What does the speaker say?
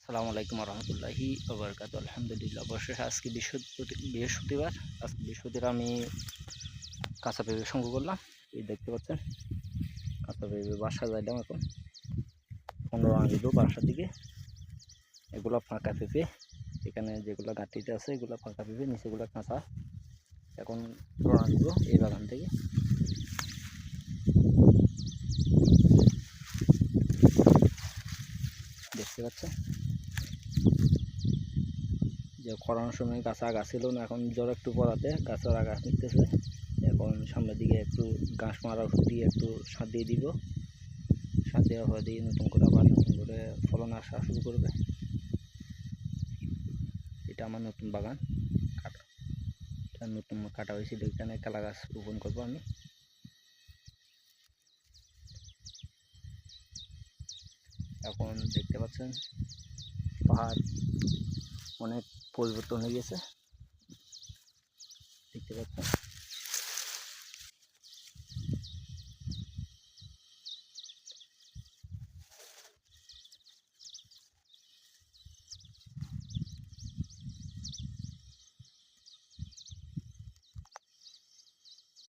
আসসালামু আলাইকুম রহমতুল্লাহি ওবরকাত। আলহামদুলিল্লাহ, অবশেষে আজকে বৃহস্পতিবার। আজকে বৃহস্পতিবার আমি কাঁচা পেঁপে সংগ্রহ করলাম। এই দেখতে পাচ্ছেন কাঁচা পেঁপে বাসা যাইলাম এখন 15 আনা দিব বাসার দিকে। এগুলো ফাঁকা পেঁপে, এখানে যেগুলো গাঁটিতে আছে এগুলো ফাঁকা পেঁপে, নিচেগুলো কাঁচা। এখন রওনা দিব এই বাগান থেকে। দেখতে পাচ্ছেন যে করোনার সময় গাছ আগা ছিল না, এখন জ্বর একটু পড়াতে গাছের আগা নিতেছে। এখন সামনের দিকে একটু ঘাস মারা ওষুধ দিয়ে একটু সার দিয়ে দিব। সার দেওয়া হয়ে দিয়ে নতুন করে আবার নতুন করে ফলন আসা শুরু করবে। এটা আমার নতুন বাগান কাটা, নতুন কাটা হয়েছিল। এখানে কলা গাছ রোপণ করবো আমি। এখন দেখতে পাচ্ছেন পাহাড় অনেক পরিবর্তন হয়ে গেছে, দেখতে পাচ্ছেন।